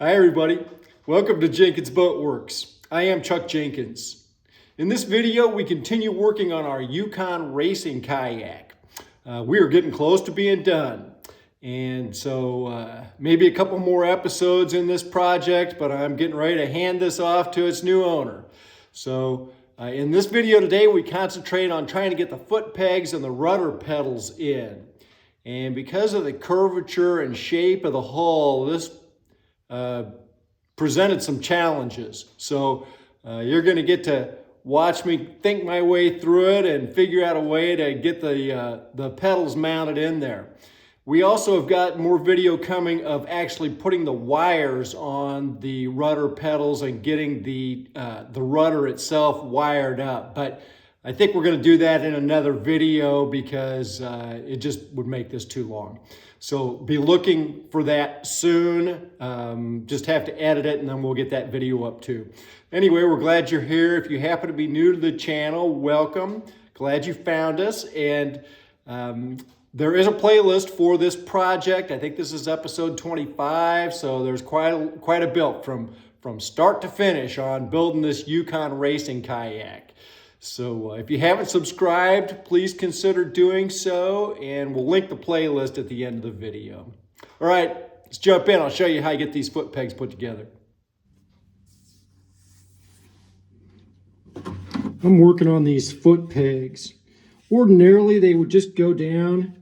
Hi everybody, welcome to Jenkins Boat Works. I am Chuck Jenkins. In this video we continue working on our Yukon racing kayak. We are getting close to being done, and so maybe a couple more episodes in this project, but I'm getting ready to hand this off to its new owner. So in this video today we concentrate on trying to get the foot pegs and the rudder pedals in. And because of the curvature and shape of the hull, this presented some challenges. So you're going to get to watch me think my way through it and figure out a way to get the pedals mounted in there. We also have got more video coming of actually putting the wires on the rudder pedals and getting the rudder itself wired up. But I think we're going to do that in another video because it just would make this too long. So be looking for that soon. Just have to edit it and then we'll get that video up too. Anyway, we're glad you're here. If you happen to be new to the channel, welcome. Glad you found us. And there is a playlist for this project. I think this is episode 25. So there's quite a bit from start to finish on building this Yukon racing kayak. So if you haven't subscribed, please consider doing so, and we'll link the playlist at the end of the video. All right, let's jump in. I'll show you how you get these foot pegs put together. I'm working on these foot pegs. Ordinarily, they would just go down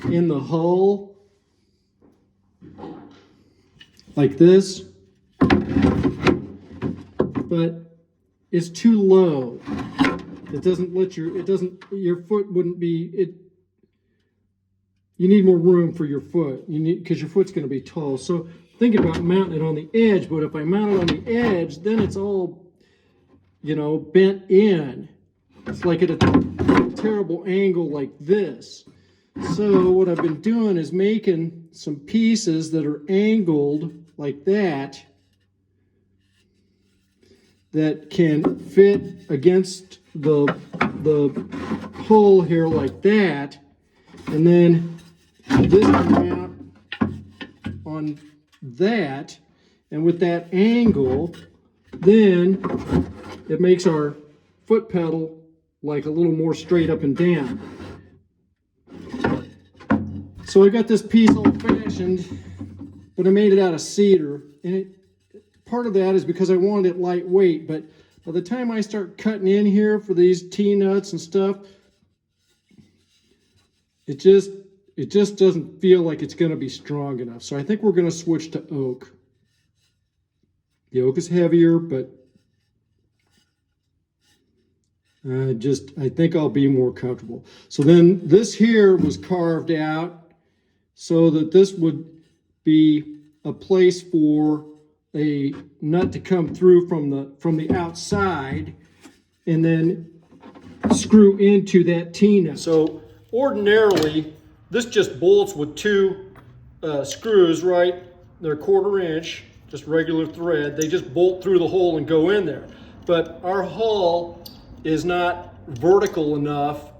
in the hull like this, but it's too low. It doesn't let your foot wouldn't be, you need more room for your foot. Because your foot's going to be tall. So think about mounting it on the edge, but if I mount it on the edge, then it's all, bent in. It's like at a terrible angle like this. So what I've been doing is making some pieces that are angled like that, that can fit against the hull here like that, and then this can mount on that, and with that angle, then it makes our foot pedal like a little more straight up and down. So I got this piece old-fashioned, but I made it out of cedar, and part of that is because I wanted it lightweight, but by the time I start cutting in here for these T-nuts and stuff, it just doesn't feel like it's going to be strong enough. So I think we're going to switch to oak. The oak is heavier, but I think I'll be more comfortable. So then this here was carved out so that this would be a place for a nut to come through from the outside and then screw into that T-nut. So ordinarily this just bolts with two screws, right? They're 1/4 inch, just regular thread. They just bolt through the hole and go in there. But our hull is not vertical enough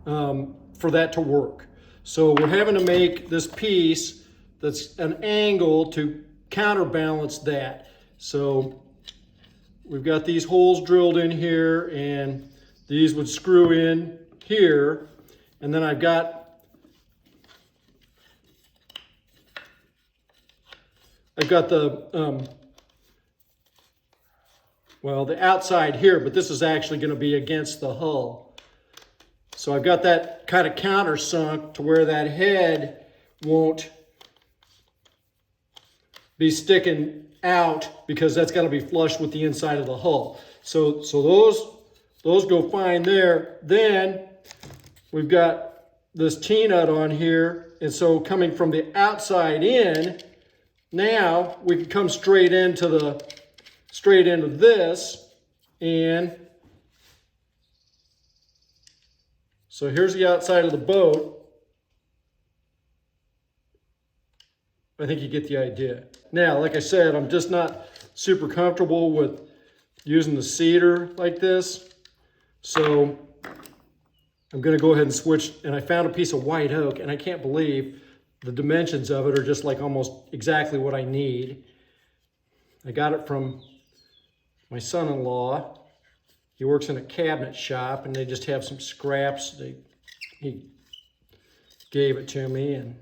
for that to work. So we're having to make this piece that's an angle to counterbalance that. So we've got these holes drilled in here, and these would screw in here, and then I've got the the outside here, but this is actually going to be against the hull. So I've got that kind of countersunk to where that head won't be sticking out, because that's got to be flush with the inside of the hull. So those go fine there. Then we've got this T-nut on here, and so coming from the outside in, now we can come straight into this, and so here's the outside of the boat. I think you get the idea. Now, like I said, I'm just not super comfortable with using the cedar like this. So I'm going to go ahead and switch, and I found a piece of white oak, and I can't believe the dimensions of it are just like almost exactly what I need. I got it from my son-in-law. He works in a cabinet shop, and they just have some scraps. He gave it to me, and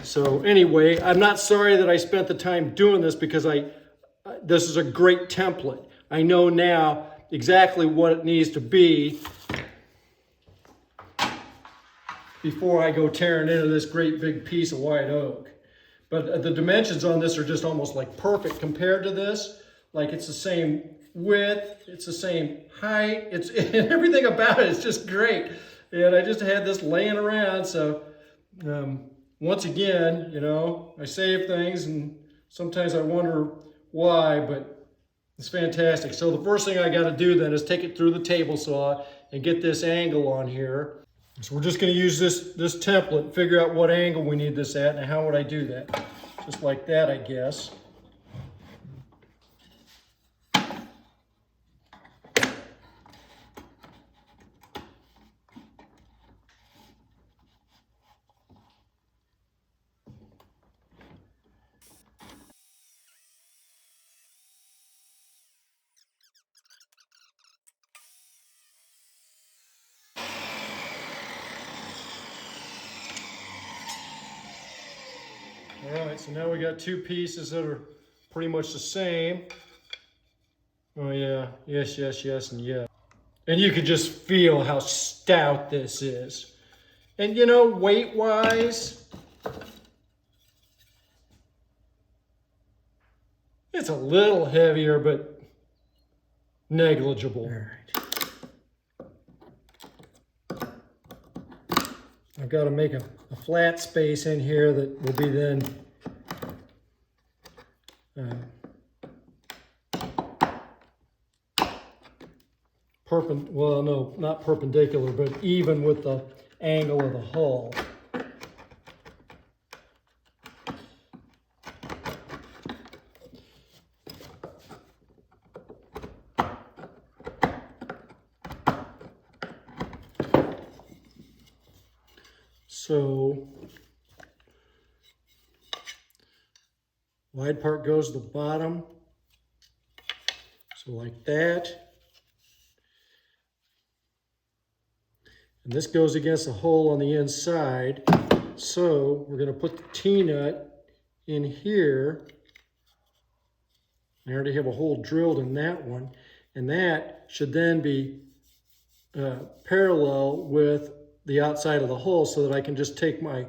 so anyway, I'm not sorry that I spent the time doing this, because this is a great template. I know now exactly what it needs to be before I go tearing into this great big piece of white oak. But the dimensions on this are just almost like perfect compared to this. Like, it's the same width, it's the same height, everything about it is just great. And I just had this laying around, so once again, you know, I save things and sometimes I wonder why, but it's fantastic. So the first thing I got to do then is take it through the table saw and get this angle on here. So we're just going to use this template, figure out what angle we need this at, and how would I do that? Just like that, I guess. All right, so now we got two pieces that are pretty much the same. Oh yeah, yes, yes, yes, and yeah. And you can just feel how stout this is. And you know, weight-wise, it's a little heavier, but negligible. All right. I've got to make a flat space in here that will be then well, no, not perpendicular, but even with the angle of the hull. So wide part goes to the bottom, so like that. And this goes against the hole on the inside. So we're going to put the T-nut in here. I already have a hole drilled in that one. And that should then be parallel with the outside of the hull, so that I can just take my,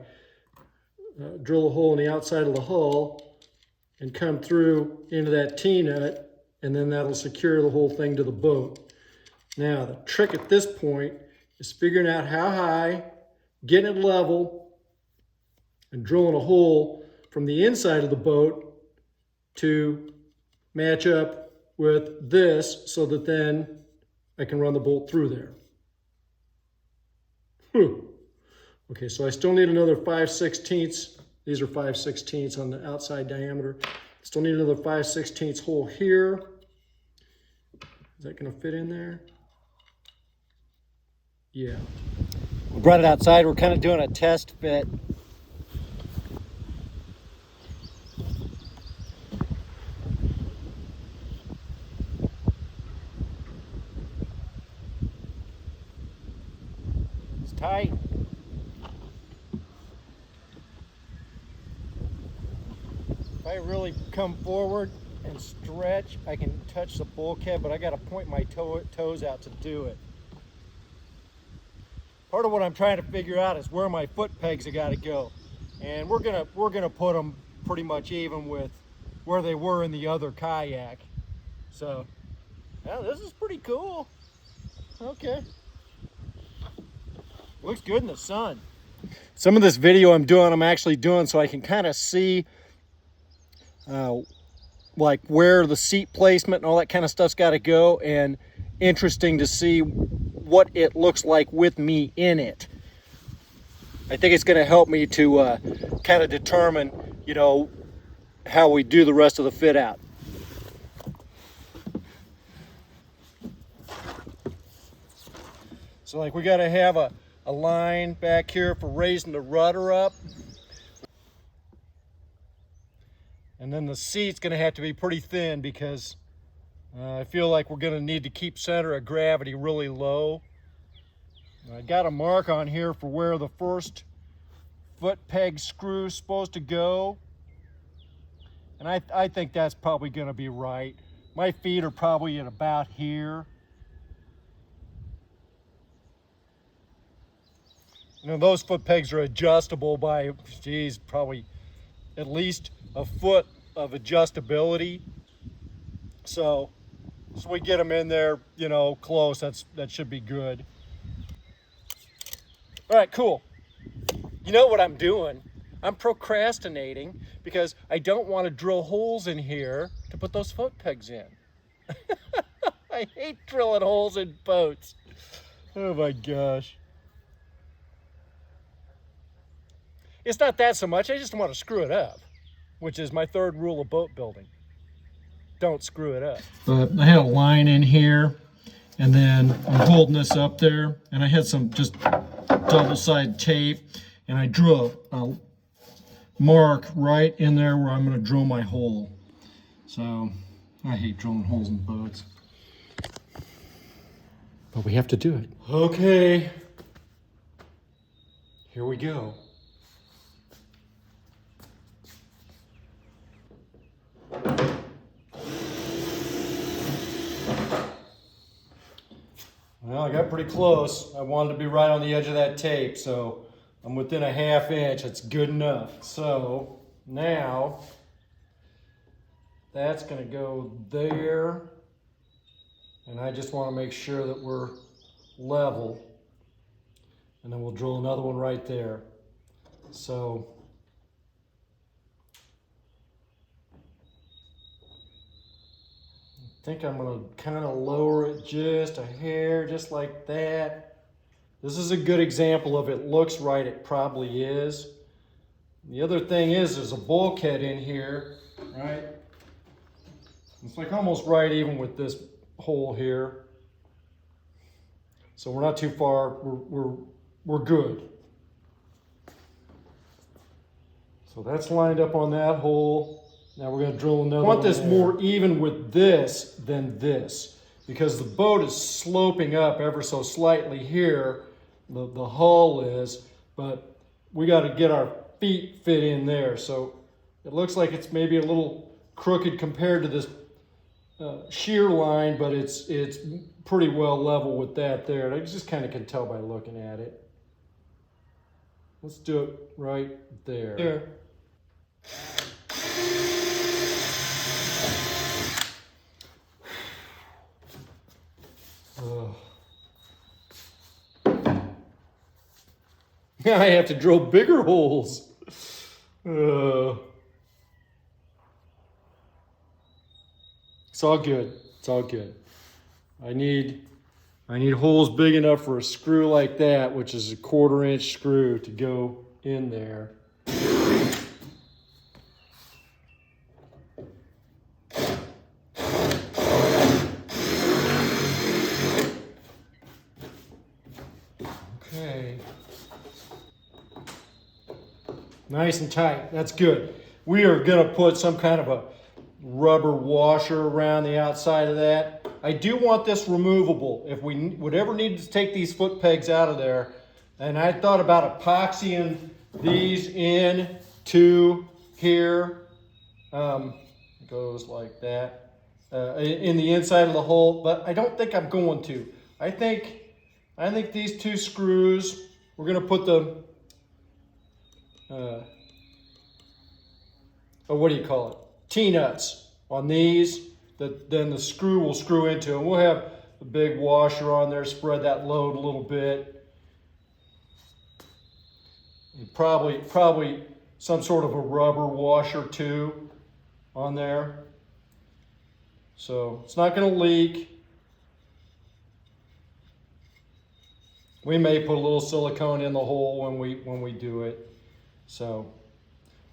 drill a hole in the outside of the hull and come through into that T-nut, and then that'll secure the whole thing to the boat. Now the trick at this point is figuring out how high, getting it level, and drilling a hole from the inside of the boat to match up with this, so that then I can run the bolt through there. Okay, so I still need another 5/16. These are 5/16 on the outside diameter. Still need another 5/16 hole here. Is that gonna fit in there? Yeah. We brought it outside. We're kind of doing a test fit. It's tight. If I really come forward and stretch, I can touch the bulkhead, but I got to point my toes out to do it. Part of what I'm trying to figure out is where my foot pegs have got to go, and we're gonna put them pretty much even with where they were in the other kayak. So, yeah, this is pretty cool. Okay, looks good in the sun. Some of this video I'm actually doing so I can kind of see like where the seat placement and all that kind of stuff's got to go, and interesting to see what it looks like with me in it. I think it's going to help me to kind of determine, you know, how we do the rest of the fit out. So like we got to have a line back here for raising the rudder up. And then the seat's gonna have to be pretty thin because I feel like we're gonna need to keep center of gravity really low. I got a mark on here for where the first foot peg screw is supposed to go. And I think that's probably gonna be right. My feet are probably at about here. You know, those foot pegs are adjustable by, geez, probably at least a foot of adjustability. So we get them in there, you know, close. That should be good. All right, cool. You know what I'm doing? I'm procrastinating because I don't want to drill holes in here to put those foot pegs in. I hate drilling holes in boats. Oh my gosh. It's not that so much, I just want to screw it up, which is my third rule of boat building. Don't screw it up. But I had a line in here, and then I'm holding this up there, and I had some just double-sided tape, and I drew a mark right in there where I'm going to drill my hole. So I hate drilling holes in boats. But we have to do it. Okay. Here we go. Well, I got pretty close. I wanted to be right on the edge of that tape, so I'm within a ½ inch. That's good enough. So now that's going to go there, and I just want to make sure that we're level, and then we'll drill another one right there. So I think I'm going to kind of lower it just a hair, just like that. This is a good example of it looks right, it probably is. The other thing is there's a bulkhead in here, right? It's like almost right even with this hole here. So we're not too far, we're good. So that's lined up on that hole. Now we're going to drill another one. I want this more even with this than this, because the boat is sloping up ever so slightly here, the hull is, but we got to get our feet fit in there. So it looks like it's maybe a little crooked compared to this shear line, but it's pretty well level with that there. I just kind of can tell by looking at it. Let's do it right there. There. Now I have to drill bigger holes. It's all good. It's all good. I need holes big enough for a screw like that, which is a 1/4 inch screw, to go in there. Okay. Nice and tight. That's good. We are going to put some kind of a rubber washer around the outside of that. I do want this removable. If we would ever need to take these foot pegs out of there, and I thought about epoxying these in to here. It goes like that in the inside of the hole, but I don't think I'm going to. I think these two screws, we're going to put the what do you call it? T-nuts on these that then the screw will screw into, and we'll have a big washer on there, spread that load a little bit. And probably some sort of a rubber washer too on there. So it's not going to leak. We may put a little silicone in the hole when we do it. So,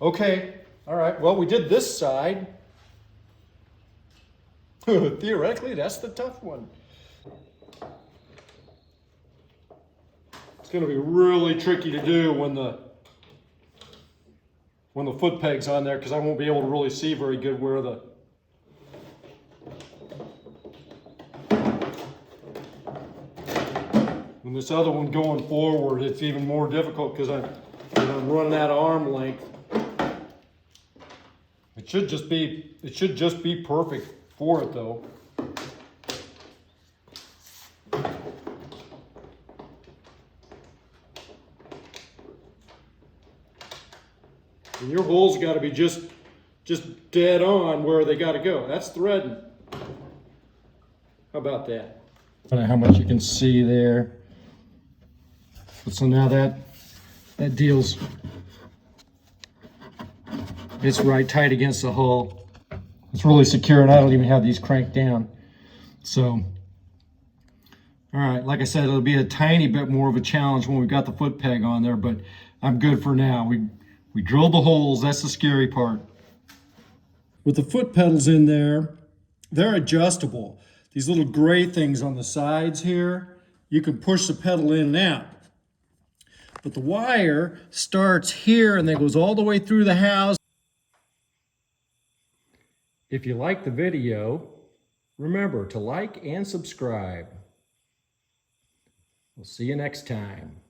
okay. All right, well, we did this side. Theoretically, that's the tough one. It's going to be really tricky to do when the when the foot peg's on there, because I won't be able to really see very good where the when this other one going forward, it's even more difficult because I'm running out of arm length. It should just be perfect for it though. And your holes got to be just dead on where they got to go. That's threading. How about that? I don't know how much you can see there. But so now that deal's, it's right tight against the hull. It's really secure, and I don't even have these cranked down. So, all right, like I said, it'll be a tiny bit more of a challenge when we've got the foot peg on there, but I'm good for now. We drilled the holes, that's the scary part. With the foot pedals in there, they're adjustable. These little gray things on the sides here, you can push the pedal in and out. But the wire starts here and then goes all the way through the house. If you like the video, remember to like and subscribe. We'll see you next time.